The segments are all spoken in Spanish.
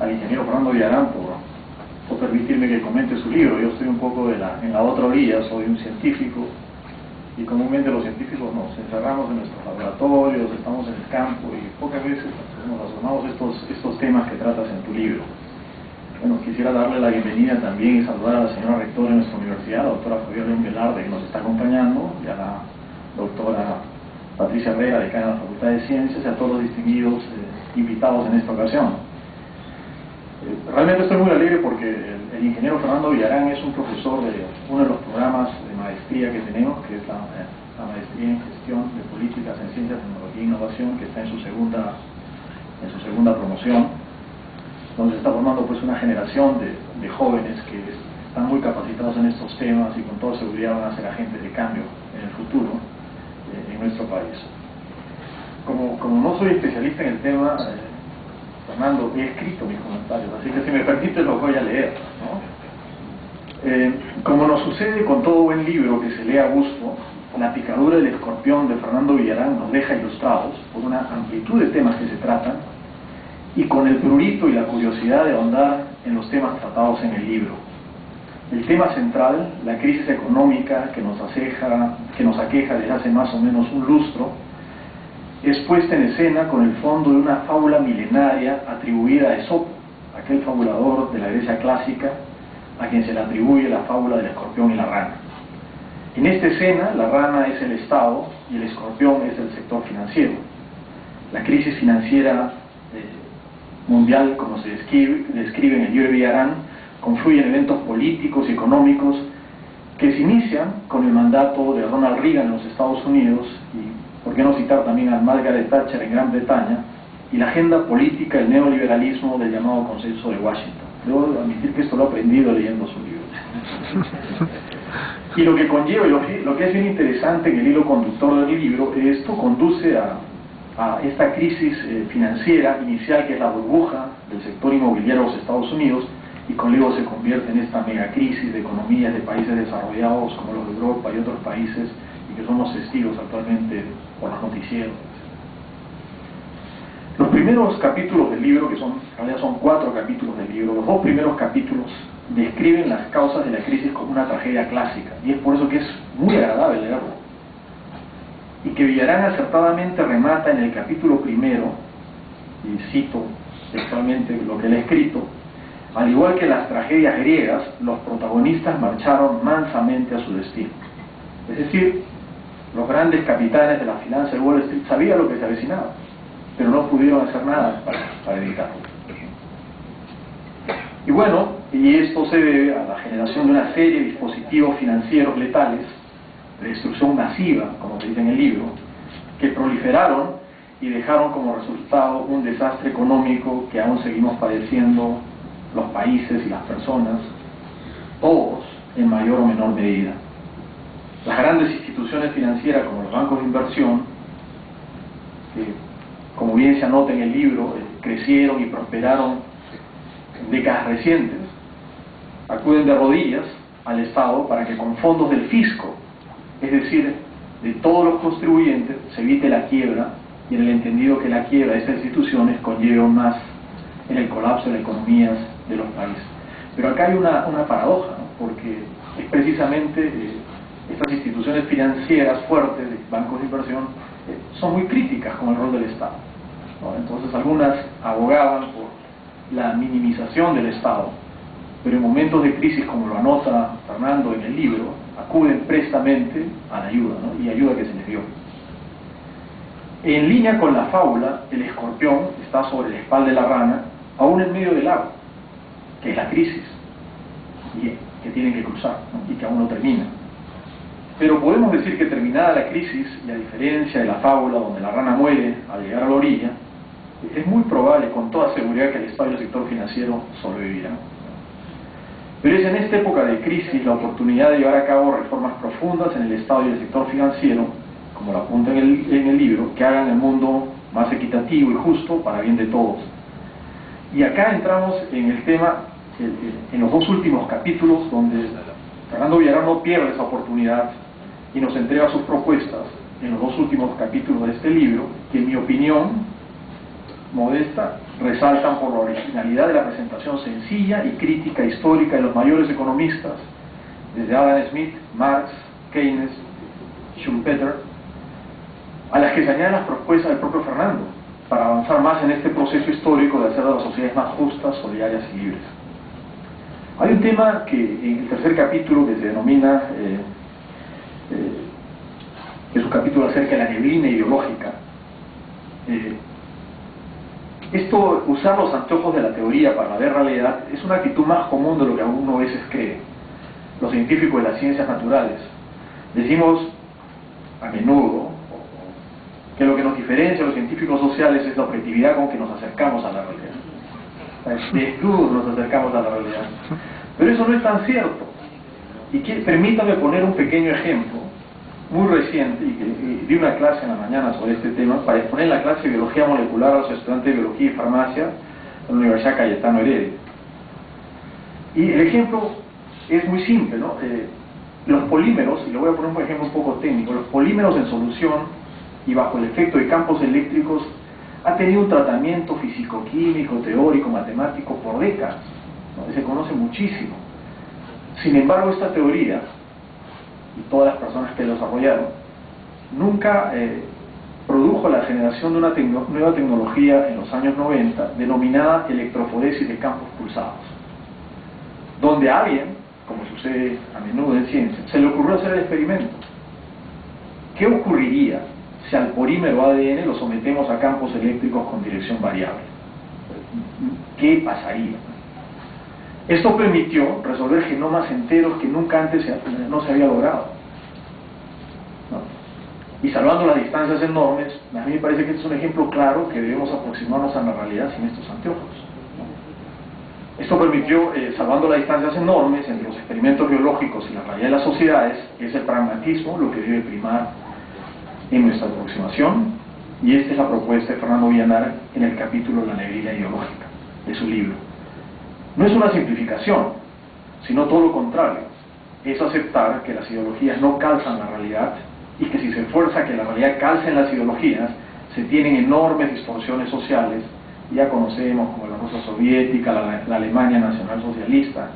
al ingeniero Fernando Villarán por permitirme que comente su libro. Yo estoy un poco en la otra orilla, soy un científico, y comúnmente los científicos nos encerramos en nuestros laboratorios, estamos en el campo, y pocas veces nos asomamos estos temas que tratas en tu libro. Bueno, quisiera darle la bienvenida también y saludar a la señora rectora de nuestra universidad, la doctora Javier León Velarde, que nos está acompañando, y a la doctora Patricia Herrera, decana de la Facultad de Ciencias, y a todos los distinguidos invitados en esta ocasión. Realmente estoy muy alegre porque el ingeniero Fernando Villarán es un profesor de uno de los programas de maestría que tenemos, que es la maestría en gestión de políticas en ciencia, tecnología e innovación, que está en su segunda promoción, donde se está formando pues una generación de jóvenes que están muy capacitados en estos temas y con toda seguridad van a ser agentes de cambio en el futuro en nuestro país. Como no soy especialista en el tema, Fernando, he escrito mis comentarios, así que si me permite los voy a leer, ¿no? Como nos sucede con todo buen libro que se lee a gusto, La picadura del escorpión de Fernando Villarán nos deja ilustrados por una amplitud de temas que se tratan y con el prurito y la curiosidad de ahondar en los temas tratados en el libro. El tema central, la crisis económica que nos aqueja desde hace más o menos un lustro, es puesta en escena con el fondo de una fábula milenaria atribuida a Esopo, aquel fabulador de la Grecia clásica, a quien se le atribuye la fábula del escorpión y la rana. En esta escena, la rana es el Estado y el escorpión es el sector financiero. La crisis financiera mundial, como se describe en el libro de Villarán, confluye en eventos políticos y económicos que se inician con el mandato de Ronald Reagan en los Estados Unidos y, por qué no citar también a Margaret Thatcher en Gran Bretaña, y la agenda política del neoliberalismo del llamado Consenso de Washington. Debo admitir que esto lo he aprendido leyendo su libro. Y lo que conlleva, lo que es bien interesante en el hilo conductor del libro, esto conduce a esta crisis financiera inicial, que es la burbuja del sector inmobiliario de los Estados Unidos, y con luego se convierte en esta megacrisis de economías de países desarrollados como los de Europa y otros países, y que somos testigos actualmente por los noticieros. Los primeros capítulos del libro, que en realidad son 4 capítulos del libro, los 2 primeros capítulos describen las causas de la crisis como una tragedia clásica, y es por eso que es muy agradable leerlo. Y que Villarán acertadamente remata en el capítulo primero, y cito textualmente lo que él ha escrito: al igual que las tragedias griegas, los protagonistas marcharon mansamente a su destino. Es decir, los grandes capitanes de la finanza de Wall Street sabían lo que se avecinaba, pero no pudieron hacer nada para evitarlo. Y bueno, y esto se debe a la generación de una serie de dispositivos financieros letales, de destrucción masiva, como se dice en el libro, que proliferaron y dejaron como resultado un desastre económico que aún seguimos padeciendo los países y las personas, todos en mayor o menor medida. Las grandes instituciones financieras como los bancos de inversión, que como bien se anota en el libro, crecieron y prosperaron en décadas recientes, acuden de rodillas al Estado para que con fondos del fisco, es decir, de todos los contribuyentes, se evite la quiebra, y en el entendido que la quiebra de estas instituciones conlleve aún más en el colapso de las economías de los países. Pero acá hay una paradoja, ¿no? Porque es precisamente estas instituciones financieras fuertes, de bancos de inversión, son muy críticas con el rol del Estado, ¿no? Entonces algunas abogaban por la minimización del Estado, pero en momentos de crisis, como lo anota Fernando en el libro, acuden prestamente a la ayuda, ¿no? Y ayuda que se les dio. En línea con la fábula, el escorpión está sobre la espalda de la rana, aún en medio del agua, que es la crisis, y que tienen que cruzar, ¿no? Y que aún no termina. Pero podemos decir que terminada la crisis, y a diferencia de la fábula donde la rana muere al llegar a la orilla, es muy probable con toda seguridad que el Estado y el sector financiero sobrevivirán. Pero es en esta época de crisis la oportunidad de llevar a cabo reformas profundas en el Estado y el sector financiero, como lo apunta en el libro, que hagan el mundo más equitativo y justo para bien de todos. Y acá entramos en el tema, en los 2 últimos capítulos, donde Fernando Villarán no pierde esa oportunidad y nos entrega sus propuestas en los 2 últimos capítulos de este libro, que en mi opinión modesta resaltan por la originalidad de la presentación sencilla y crítica histórica de los mayores economistas, desde Adam Smith, Marx, Keynes, Schumpeter, a las que se añaden las propuestas del propio Fernando, para avanzar más en este proceso histórico de hacer de las sociedades más justas, solidarias y libres. Hay un tema que en el tercer capítulo, que se denomina, que es un capítulo acerca de la neblina ideológica. Esto, usar los anteojos de la teoría para ver realidad, es una actitud más común de lo que algunos a veces cree. Los científicos de las ciencias naturales decimos a menudo que lo que nos diferencia a los científicos sociales es la objetividad con que nos acercamos a la realidad. Desnudos nos acercamos a la realidad. Pero eso no es tan cierto. Y permítame poner un pequeño ejemplo muy reciente, y di una clase en la mañana sobre este tema, para exponer la clase de biología molecular a los estudiantes de biología y farmacia de la Universidad Cayetano Heredia. Y el ejemplo es muy simple, ¿no? Los polímeros, y le voy a poner un ejemplo un poco técnico, los polímeros en solución y bajo el efecto de campos eléctricos han tenido un tratamiento físico-químico, teórico, matemático por décadas, ¿no? Se conoce muchísimo. Sin embargo, esta teoría y todas las personas que lo desarrollaron nunca produjo la generación de una nueva tecnología en los años 90 denominada electroforesis de campos pulsados, donde a alguien, como sucede a menudo en ciencia, se le ocurrió hacer el experimento. ¿Qué ocurriría si al polímero ADN lo sometemos a campos eléctricos con dirección variable? ¿Qué pasaría? Esto permitió resolver genomas enteros que nunca antes no se había logrado, ¿no? Y salvando las distancias enormes, a mí me parece que este es un ejemplo claro que debemos aproximarnos a la realidad sin estos anteojos, ¿no? Esto permitió, salvando las distancias enormes entre los experimentos biológicos y la realidad de las sociedades, que es el pragmatismo lo que debe primar en nuestra aproximación, y esta es la propuesta de Fernando Villanar en el capítulo La neblina ideológica de su libro. No es una simplificación, sino todo lo contrario. Es aceptar que las ideologías no calzan la realidad y que si se fuerza que la realidad calce en las ideologías, se tienen enormes distorsiones sociales. Ya conocemos como la Rusia soviética, la Alemania nacionalsocialista,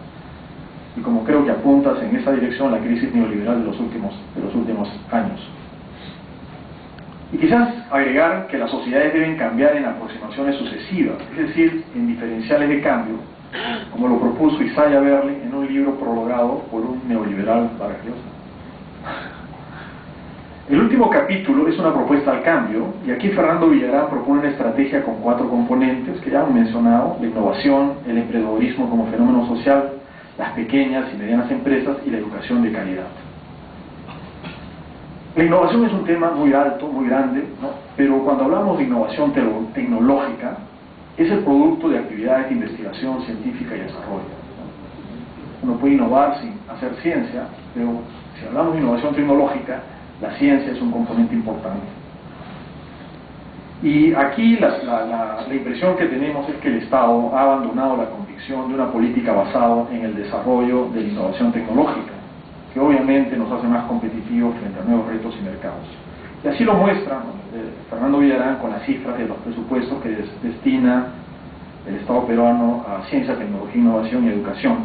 y como creo que apuntas en esa dirección la crisis neoliberal de los últimos años. Y quizás agregar que las sociedades deben cambiar en aproximaciones sucesivas, es decir, en diferenciales de cambio, como lo propuso Isaiah Berlin en un libro prologado por un neoliberal Vargas Llosa. El último capítulo es una propuesta al cambio, y aquí Fernando Villarán propone una estrategia con 4 componentes que ya hemos mencionado: la innovación, el emprendedorismo como fenómeno social, las pequeñas y medianas empresas y la educación de calidad. La innovación es un tema muy alto, muy grande, ¿no? Pero cuando hablamos de innovación tecnológica, es el producto de actividades de investigación científica y desarrollo, ¿no? Uno puede innovar sin hacer ciencia, pero si hablamos de innovación tecnológica, la ciencia es un componente importante. Y aquí la impresión que tenemos es que el Estado ha abandonado la convicción de una política basada en el desarrollo de la innovación tecnológica, que obviamente nos hace más competitivos frente a nuevos retos y mercados. Y así lo muestra, ¿no?, Fernando Villarán con las cifras de los presupuestos que destina el Estado peruano a ciencia, tecnología, innovación y educación.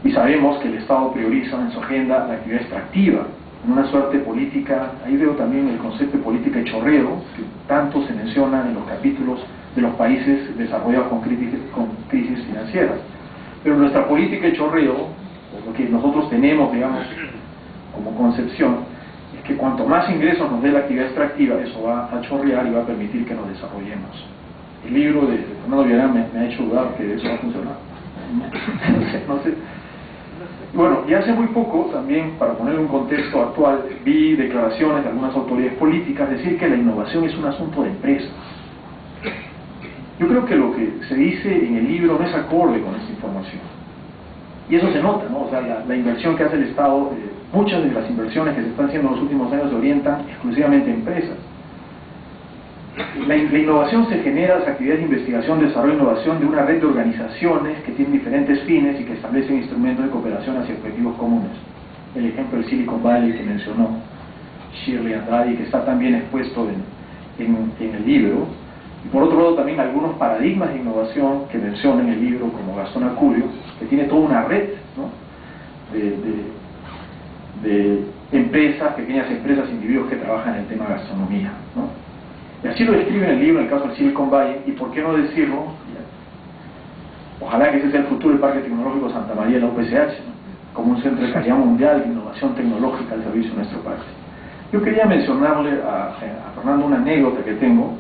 Y sabemos que el Estado prioriza en su agenda la actividad extractiva, en una suerte política. Ahí veo también el concepto de política de chorreo, que tanto se menciona en los capítulos de los países desarrollados con crisis financieras. Pero nuestra política de chorreo, lo que nosotros tenemos, digamos, como concepción, es que cuanto más ingresos nos dé la actividad extractiva, eso va a chorrear y va a permitir que nos desarrollemos. El libro de Fernando Villarán me ha hecho dudar que eso va a funcionar. No sé. Bueno, y hace muy poco, también para poner un contexto actual, vi declaraciones de algunas autoridades políticas decir que la innovación es un asunto de empresas. Yo creo que lo que se dice en el libro no es acorde con esta información. Y eso se nota, ¿no? O sea, la inversión que hace el Estado, muchas de las inversiones que se están haciendo en los últimos años se orientan exclusivamente a empresas. La innovación se genera, las actividades de investigación, desarrollo e innovación de una red de organizaciones que tienen diferentes fines y que establecen instrumentos de cooperación hacia objetivos comunes. El ejemplo del Silicon Valley que mencionó Shirley Andrade, que está también expuesto en el libro, Y por otro lado también algunos paradigmas de innovación que menciona en el libro, como Gastón Acurio, que tiene toda una red, ¿no?, de empresas, pequeñas empresas, individuos que trabajan en el tema de gastronomía, ¿no? Y así lo describe en el libro, en el caso del Silicon Valley, y por qué no decirlo, ojalá que ese sea el futuro del Parque Tecnológico Santa María de la UPCH, ¿no?, como un centro de calidad mundial de innovación tecnológica al servicio de nuestro país. Yo quería mencionarle a Fernando una anécdota que tengo,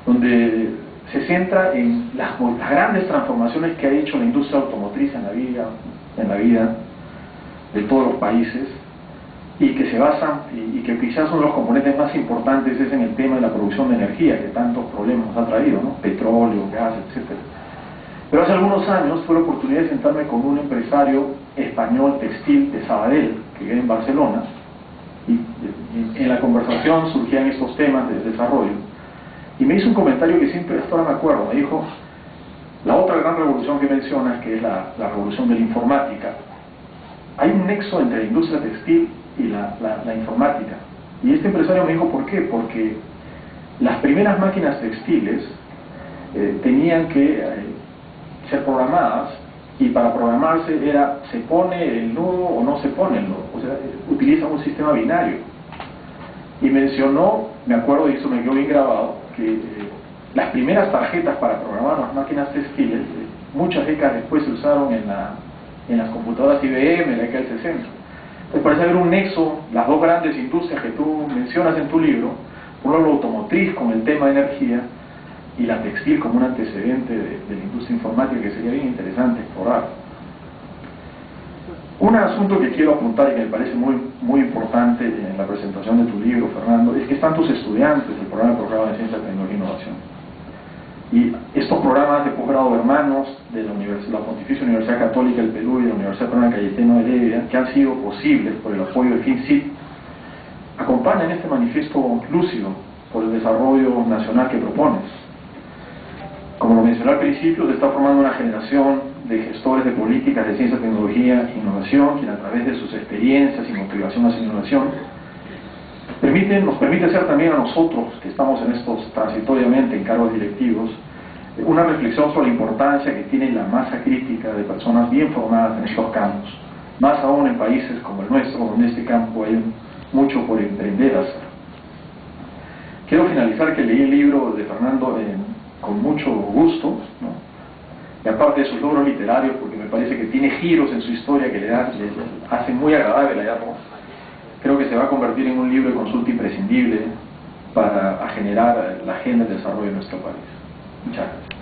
donde se centra en las grandes transformaciones que ha hecho la industria automotriz en la vida de todos los países, y que se basan, y que quizás son los componentes más importantes, es en el tema de la producción de energía, que tantos problemas nos ha traído, ¿no?, petróleo, gas, etcétera. Pero hace algunos años tuve la oportunidad de sentarme con un empresario español textil de Sabadell, que vive en Barcelona, y en la conversación surgían estos temas de desarrollo, y me hizo un comentario que siempre hasta ahora me acuerdo. Me dijo: la otra gran revolución que mencionas, que es la revolución de la informática, hay un nexo entre la industria textil y la informática. Y este empresario me dijo: ¿por qué? Porque las primeras máquinas textiles tenían que ser programadas, y para programarse era, se pone el nudo o no se pone el nudo, o sea, utilizan un sistema binario. Y mencionó, me acuerdo, y eso me quedó bien grabado, que las primeras tarjetas para programar las máquinas textiles, muchas décadas después se usaron en las computadoras IBM en la década del 60. Entonces parece haber un nexo, las dos grandes industrias que tú mencionas en tu libro, por un lado la automotriz con el tema de energía, y la textil como un antecedente de la industria informática, que sería bien interesante explorar. Un asunto que quiero apuntar y que me parece muy importante en la presentación de tu libro, Fernando, es que están tus estudiantes del programa de Ciencia, Tecnología e Innovación. Y estos programas de posgrado hermanos de la Pontificia Universidad Católica del Perú y de la Universidad Peruana Cayetano Heredia, que han sido posibles por el apoyo del FinCit, acompañan este manifiesto lúcido por el desarrollo nacional que propones. Como lo mencioné al principio, se está formando una generación de gestores de políticas de ciencia, tecnología e innovación, quien a través de sus experiencias y motivación hacia innovación nos permite ser también a nosotros, que estamos en estos transitoriamente en cargos directivos, una reflexión sobre la importancia que tiene la masa crítica de personas bien formadas en estos campos, más aún en países como el nuestro, donde este campo hay mucho por emprender a hacer. Quiero finalizar que leí el libro de Fernando con mucho gusto, ¿no?, y aparte de sus logros literarios, porque me parece que tiene giros en su historia que le hacen muy agradable leerlo. Creo que se va a convertir en un libro de consulta imprescindible para generar la agenda de desarrollo de nuestro país. Muchas gracias.